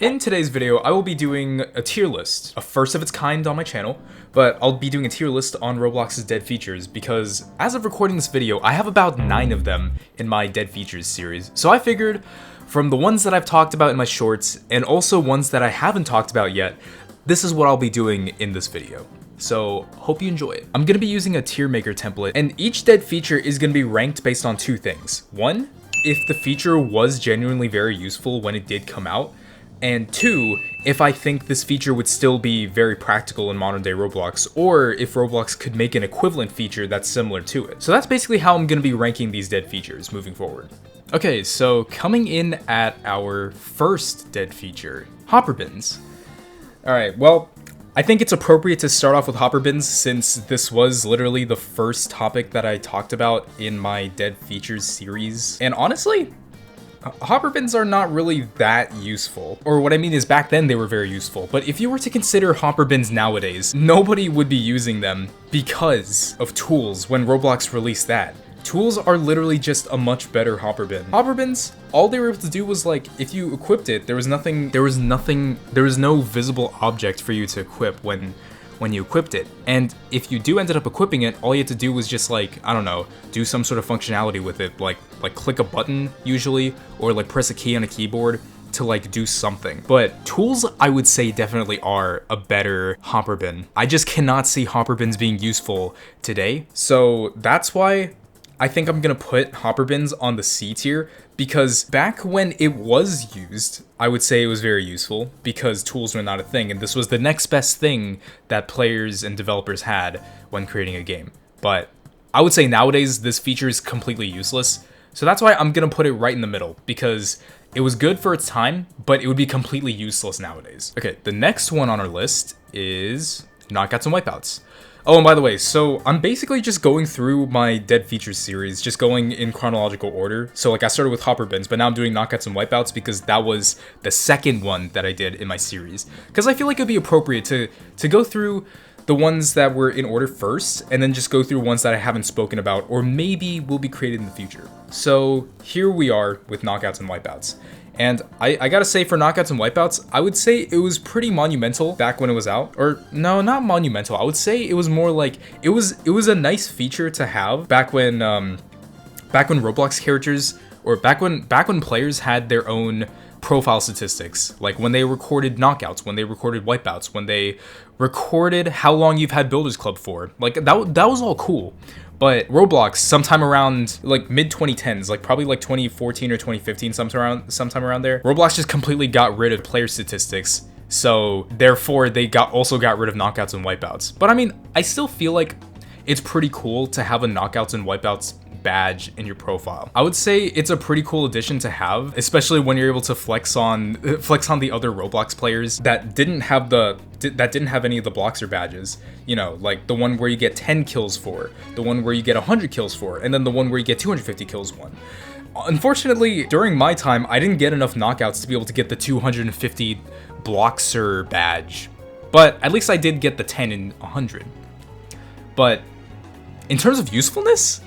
In today's video, I will be doing a tier list, a first of its kind on my channel, but I'll be doing a tier list on Roblox's dead features because as of recording this video, I have about 9 of them in my dead features series. So I figured from the ones that I've talked about in my shorts and also ones that I haven't talked about yet, this is what I'll be doing in this video. So hope you enjoy it. I'm gonna be using a tier maker template, and each dead feature is gonna be ranked based on 2 things. 1, if the feature was genuinely very useful when it did come out, and 2, if I think this feature would still be very practical in modern day Roblox, or if Roblox could make an equivalent feature that's similar to it. So that's basically how I'm gonna be ranking these dead features moving forward. Okay, so coming in at our first dead feature, hopper bins. Alright, well, I think it's appropriate to start off with hopper bins since this was literally the first topic that I talked about in my dead features series. And honestly, hopper bins are not really that useful. Or what I mean is back then they were very useful. But if you were to consider hopper bins nowadays, nobody would be using them because of tools when Roblox released that. Tools are literally just a much better hopper bin. Hopper bins, all they were able to do was like, if you equipped it, there was no visible object for you to equip when you equipped it. And if you do ended up equipping it, all you had to do was just like, I don't know, do some sort of functionality with it, like click a button usually, or like press a key on a keyboard to like do something. But tools, I would say, definitely are a better hopper bin. I just cannot see hopper bins being useful today. So that's why I think I'm gonna put hopper bins on the C tier, because back when it was used, I would say it was very useful because tools were not a thing, and this was the next best thing that players and developers had when creating a game. But I would say nowadays this feature is completely useless, so that's why I'm gonna put it right in the middle, because it was good for its time, but it would be completely useless nowadays. Okay, the next one on our list is knockouts and wipeouts. Oh, and by the way, so I'm basically just going through my dead features series, just going in chronological order. So like I started with hopper bins, but now I'm doing knockouts and wipeouts because that was the second one that I did in my series. Because I feel like it'd be appropriate to go through the ones that were in order first, and then just go through ones that I haven't spoken about, or maybe will be created in the future. So here we are with knockouts and wipeouts. And I gotta say, for knockouts and wipeouts, I would say it was pretty monumental back when it was out. Or no, not monumental. I would say it was more like it was a nice feature to have back when Roblox characters, or back when players had their own profile statistics, like when they recorded knockouts, when they recorded wipeouts, when they recorded how long you've had Builders Club for. Like that was all cool. But Roblox, sometime around like mid 2010s, like probably like 2014 or 2015, sometime around there, Roblox just completely got rid of player statistics. So therefore they also got rid of knockouts and wipeouts. But I mean, I still feel like it's pretty cool to have a knockouts and wipeouts badge in your profile. I would say it's a pretty cool addition to have, especially when you're able to flex on the other Roblox players that didn't have any of the blocks or badges. You know, like the one where you get 10 kills for, the one where you get 100 kills for, and then the one where you get 250 kills one. Unfortunately, during my time, I didn't get enough knockouts to be able to get the 250 blockser badge, but at least I did get the 10 and 100. But in terms of usefulness,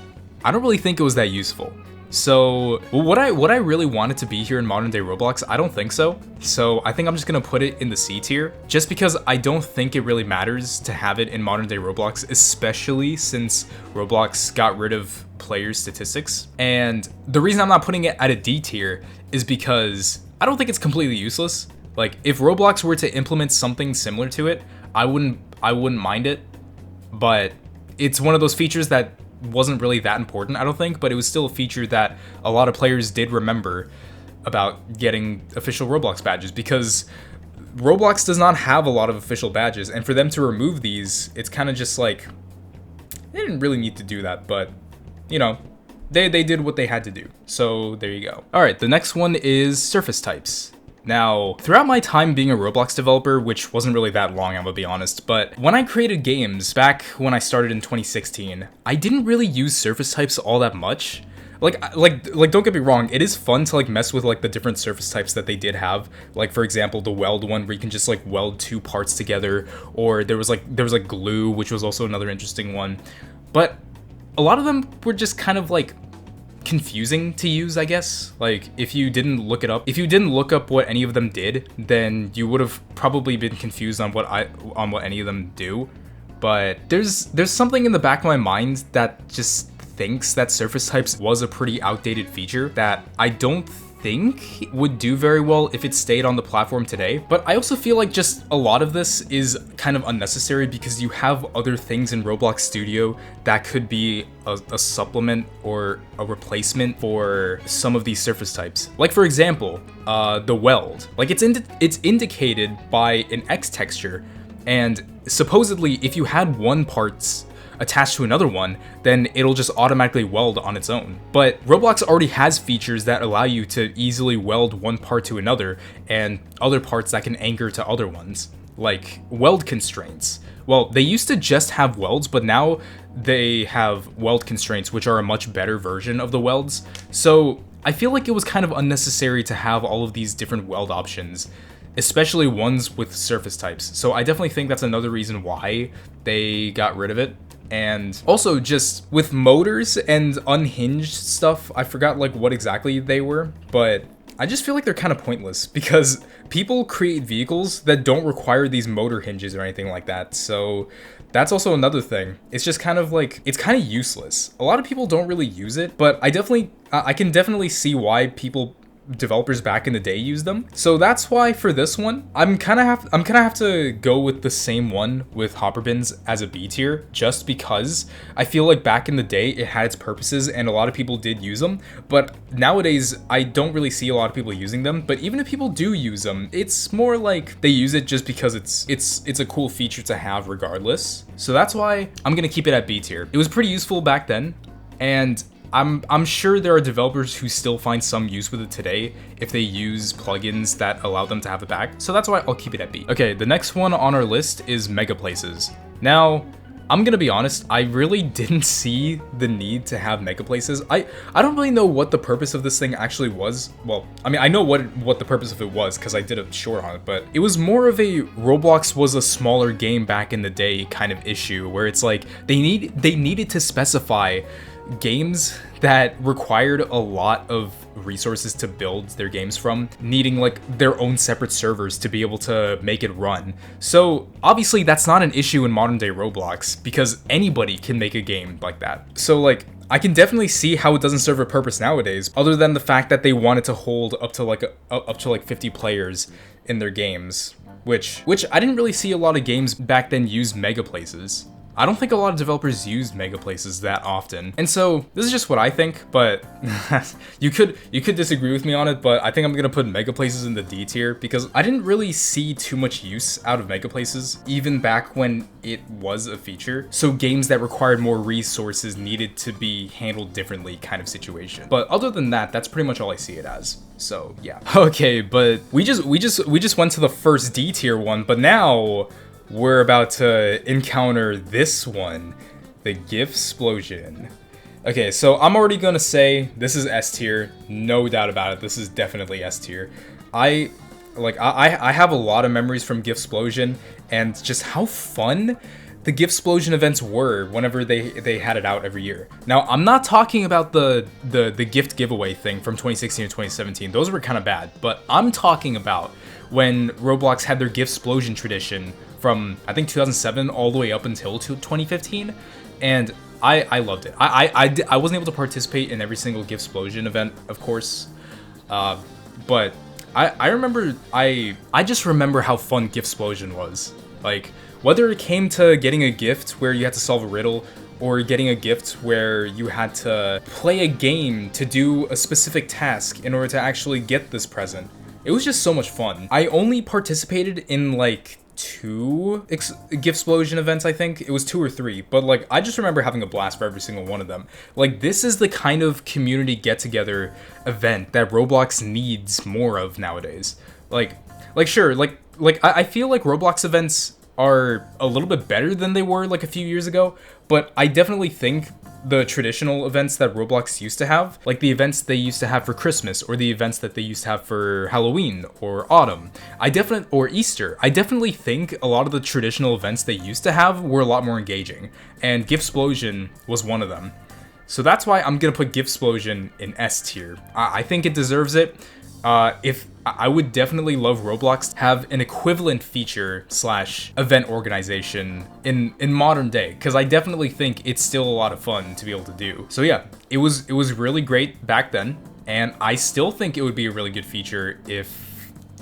I don't really think it was that useful. So what I really want it to be here in modern day Roblox, I don't think so. So I think I'm just gonna put it in the C tier, just because I don't think it really matters to have it in modern day Roblox, especially since Roblox got rid of player statistics. And the reason I'm not putting it at a D tier is because I don't think it's completely useless. Like if Roblox were to implement something similar to it, I wouldn't mind it, but it's one of those features that wasn't really that important, I don't think, but it was still a feature that a lot of players did remember about getting official Roblox badges, because Roblox does not have a lot of official badges, and for them to remove these, it's kind of just like, they didn't really need to do that, but, you know, they did what they had to do, so there you go. Alright, the next one is surface types. Now, throughout my time being a Roblox developer, which wasn't really that long, I'm gonna be honest, but when I created games back when I started in 2016, I didn't really use surface types all that much. Like don't get me wrong, it is fun to like mess with like the different surface types that they did have. Like for example, the weld one where you can just like weld 2 parts together, or there was like glue, which was also another interesting one. But a lot of them were just kind of like confusing to use, I guess. Like, if you didn't look up what any of them did, then you would have probably been confused on what any of them do. But there's something in the back of my mind that just thinks that surface types was a pretty outdated feature that I don't think would do very well if it stayed on the platform today. But I also feel like just a lot of this is kind of unnecessary because you have other things in Roblox Studio that could be a supplement or a replacement for some of these surface types. Like, for example, the weld. Like, it's indicated by an X texture, and supposedly if you had one part attached to another one, then it'll just automatically weld on its own. But Roblox already has features that allow you to easily weld one part to another, and other parts that can anchor to other ones, like weld constraints. Well, they used to just have welds, but now they have weld constraints, which are a much better version of the welds. So I feel like it was kind of unnecessary to have all of these different weld options, especially ones with surface types. So I definitely think that's another reason why they got rid of it. And also, just with motors and unhinged stuff, I forgot like what exactly they were, but I just feel like they're kind of pointless because people create vehicles that don't require these motor hinges or anything like that. So that's also another thing. It's just kind of like, it's kind of useless. A lot of people don't really use it, but I can definitely see why developers back in the day used them. So that's why for this one, I'm kind of have to go with the same one with hopper bins as a B tier, just because I feel like back in the day it had its purposes and a lot of people did use them, but nowadays I don't really see a lot of people using them. But even if people do use them, it's more like they use it just because it's a cool feature to have regardless. So that's why I'm gonna keep it at B tier. It was pretty useful back then, and I'm sure there are developers who still find some use with it today if they use plugins that allow them to have it back. So that's why I'll keep it at B. Okay, the next one on our list is mega places. Now, I'm gonna be honest, I really didn't see the need to have mega places. I don't really know what the purpose of this thing actually was. Well, I mean, I know what the purpose of it was because I did a short on it, but it was more of a Roblox was a smaller game back in the day kind of issue where it's like they needed to specify games that required a lot of resources to build their games from, needing like their own separate servers to be able to make it run. So obviously that's not an issue in modern day Roblox because anybody can make a game like that. So like I can definitely see how it doesn't serve a purpose nowadays, other than the fact that they wanted to hold up to like 50 players in their games, which I didn't really see a lot of games back then use mega places. I don't think a lot of developers used mega places that often. And so this is just what I think, but you could disagree with me on it, but I think I'm gonna put mega places in the D tier because I didn't really see too much use out of mega places, even back when it was a feature. So games that required more resources needed to be handled differently kind of situation. But other than that, that's pretty much all I see it as. So yeah. Okay, but we just went to the first D tier one, but now we're about to encounter this one, the GIF-splosion. Okay, so I'm already gonna say this is S tier, no doubt about it. This is definitely S tier. I have a lot of memories from GIF-splosion and just how fun the GIF-splosion events were whenever they had it out every year. Now, I'm not talking about the gift giveaway thing from 2016 to 2017. Those were kind of bad, but I'm talking about when Roblox had their GIF-splosion tradition from, I think, 2007 all the way up until 2015, and I loved it. I wasn't able to participate in every single GIF-splosion event, of course, but I remember, I just remember how fun GIF-splosion was. Like, whether it came to getting a gift where you had to solve a riddle, or getting a gift where you had to play a game to do a specific task in order to actually get this present. It was just so much fun. I only participated in like 2 GIF-splosion events, I think. It was 2 or 3, but like I just remember having a blast for every single one of them. Like, this is the kind of community get-together event that Roblox needs more of nowadays. Like sure, I feel like Roblox events are a little bit better than they were like a few years ago, but I definitely think the traditional events that Roblox used to have, like the events they used to have for Christmas, or the events that they used to have for Halloween or autumn, or Easter, I definitely think a lot of the traditional events they used to have were a lot more engaging, and GIF-splosion was one of them. So that's why I'm gonna put Gifsplosion in S tier. I think it deserves it. If I would definitely love Roblox to have an equivalent feature slash event organization in modern day, because I definitely think it's still a lot of fun to be able to do. So yeah, it was really great back then, and I still think it would be a really good feature if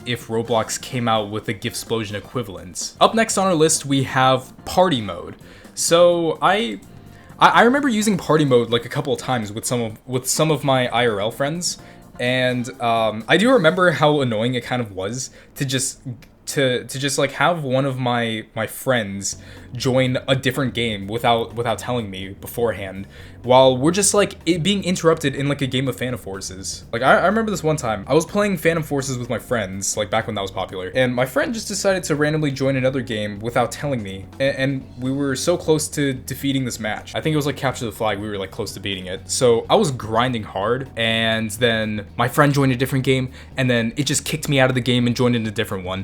Roblox came out with a Gifsplosion equivalent. Up next on our list, we have party mode. So I remember using party mode like a couple of times with some of my IRL friends, and I do remember how annoying it kind of was to just like have one of my friends join a different game without telling me beforehand, while we're just like being interrupted in like a game of Phantom Forces. Like I remember this one time I was playing Phantom Forces with my friends, like back when that was popular, and my friend just decided to randomly join another game without telling me, and we were so close to defeating this match. I think it was like Capture the Flag, we were like close to beating it. So I was grinding hard, and then my friend joined a different game, and then it just kicked me out of the game and joined in a different one.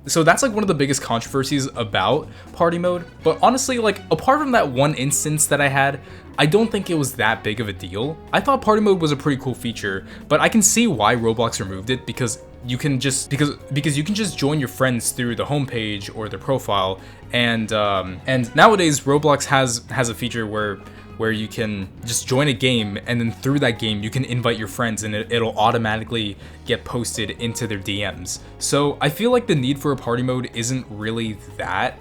So that's like one of the biggest controversies about party mode. But honestly, like apart from that one instance that I had, I don't think it was that big of a deal. I thought party mode was a pretty cool feature, but I can see why Roblox removed it, because you can just because you can just join your friends through the homepage or their profile, and nowadays Roblox has a feature where you can just join a game, and then through that game you can invite your friends, and it'll automatically get posted into their DMs. So I feel like the need for a party mode isn't really that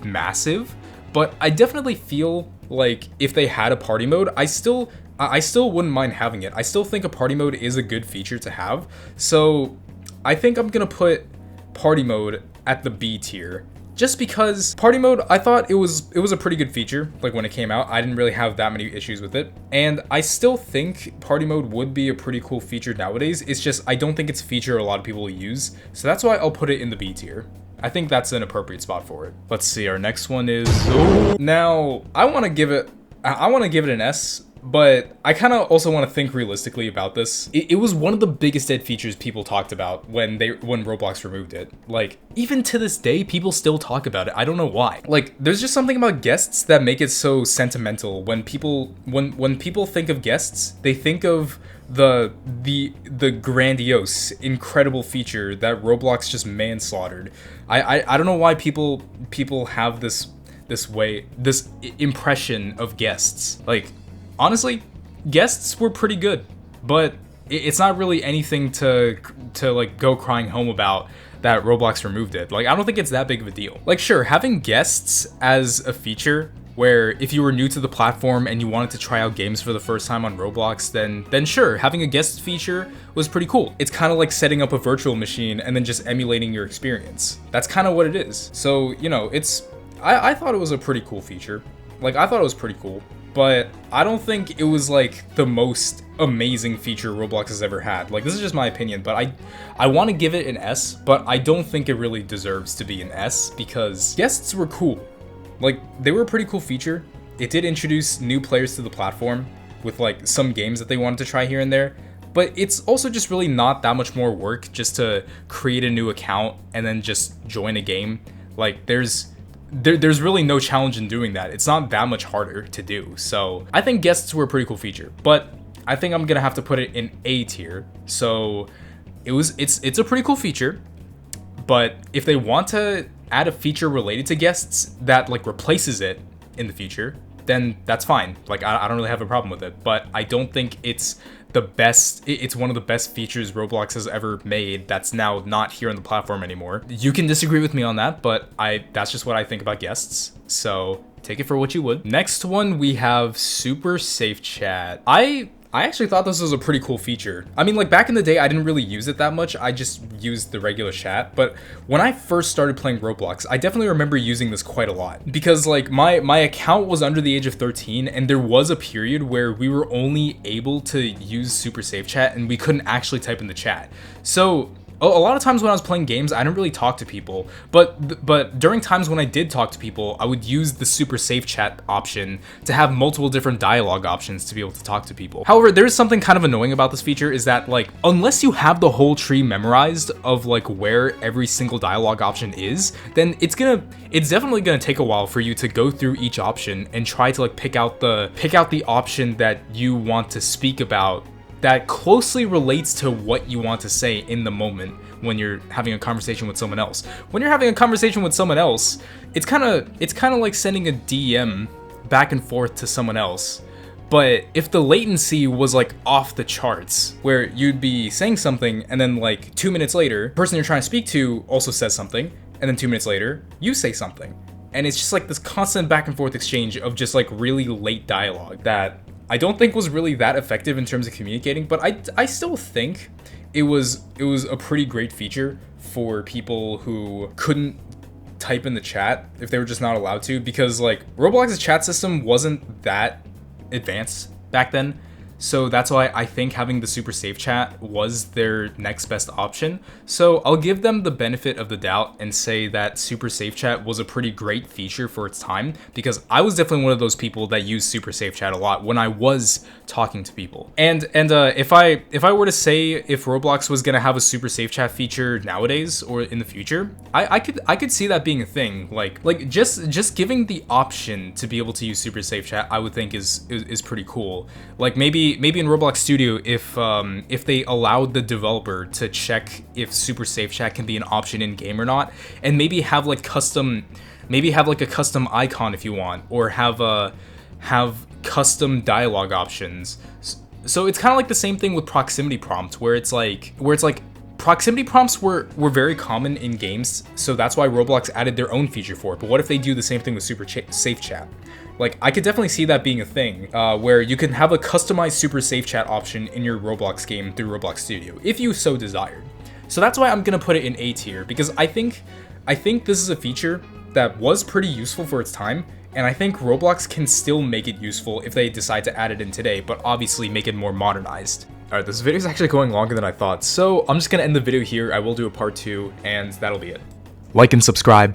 massive, but I definitely feel like if they had a party mode, I still wouldn't mind having it. I still think a party mode is a good feature to have. So I think I'm gonna put party mode at the B tier. Just because party mode, I thought it was a pretty good feature. Like when it came out, I didn't really have that many issues with it. And I still think party mode would be a pretty cool feature nowadays. It's just, I don't think it's a feature a lot of people use. So that's why I'll put it in the B tier. I think that's an appropriate spot for it. Let's see, our next one is, now I want to give it an S. But I kind of also want to think realistically about this. It was one of the biggest dead features people talked about when Roblox removed it. Like, even to this day, people still talk about it. I don't know why. Like, there's just something about guests that make it so sentimental. When people think of guests, they think of the grandiose, incredible feature that Roblox just manslaughtered. I don't know why people have this impression of guests. Like, honestly, guests were pretty good, but it's not really anything to like go crying home about that Roblox removed it. Like, I don't think it's that big of a deal. Like, sure, having guests as a feature where if you were new to the platform and you wanted to try out games for the first time on Roblox, then sure, having a guest feature was pretty cool. It's kind of like setting up a virtual machine and then just emulating your experience. That's kind of what it is. So, you know, I thought it was a pretty cool feature. Like, I thought it was pretty cool. But I don't think it was like the most amazing feature Roblox has ever had. Like, this is just my opinion, but I want to give it an S, but I don't think it really deserves to be an S because guests were cool. Like, they were a pretty cool feature. It did introduce new players to the platform with like some games that they wanted to try here and there, but it's also just really not that much more work just to create a new account and then just join a game. Like, there's really no challenge in doing that. It's not that much harder to do. So I think guests were a pretty cool feature, but I think I'm gonna have to put it in A tier. So it's a pretty cool feature, but if they want to add a feature related to guests that like replaces it in the future, then that's fine. Like, I don't really have a problem with it, but I don't think it's the best. It's one of the best features Roblox has ever made that's now not here on the platform anymore. You can disagree with me on that, but that's just what I think about guests. So take it for what you would. Next one, we have super safe chat. I actually thought this was a pretty cool feature. I mean, like, back in the day, I didn't really use it that much. I just used the regular chat. But when I first started playing Roblox, I definitely remember using this quite a lot. Because, like, my account was under the age of 13, and there was a period where we were only able to use super safe chat, and we couldn't actually type in the chat. So a lot of times when I was playing games, I didn't really talk to people, but during times when I did talk to people, I would use the super safe chat option to have multiple different dialogue options to be able to talk to people. However, there is something kind of annoying about this feature, is that like unless you have the whole tree memorized of like where every single dialogue option is, then it's definitely gonna take a while for you to go through each option and try to like pick out the option that you want to speak about that closely relates to what you want to say in the moment when you're having a conversation with someone else. When you're having a conversation with someone else, it's kind of like sending a DM back and forth to someone else. But if the latency was like off the charts, where you'd be saying something and then like 2 minutes later, the person you're trying to speak to also says something, and then 2 minutes later, you say something. And it's just like this constant back and forth exchange of just like really late dialogue that I don't think was really that effective in terms of communicating, but I still think it was a pretty great feature for people who couldn't type in the chat if they were just not allowed to, because like Roblox's chat system wasn't that advanced back then. So that's why I think having the super safe chat was their next best option. So I'll give them the benefit of the doubt and say that super safe chat was a pretty great feature for its time, because I was definitely one of those people that used super safe chat a lot when I was talking to people. And if I were to say if Roblox was gonna have a super safe chat feature nowadays or in the future, I could see that being a thing. Like just giving the option to be able to use super safe chat, I would think is pretty cool. Like maybe in Roblox Studio, if they allowed the developer to check if super safe chat can be an option in game or not, and maybe have like a custom icon if you want, or have custom dialogue options. So it's kind of like the same thing with proximity prompt, where it's like proximity prompts were very common in games, so that's why Roblox added their own feature for it. But what if they do the same thing with super safe chat? Like, I could definitely see that being a thing, where you can have a customized super safe chat option in your Roblox game through Roblox Studio, if you so desired. So that's why I'm gonna put it in A tier, because I think this is a feature that was pretty useful for its time, and I think Roblox can still make it useful if they decide to add it in today, but obviously make it more modernized. Alright, this video is actually going longer than I thought, so I'm just gonna end the video here. I will do a part 2, and that'll be it. Like and subscribe.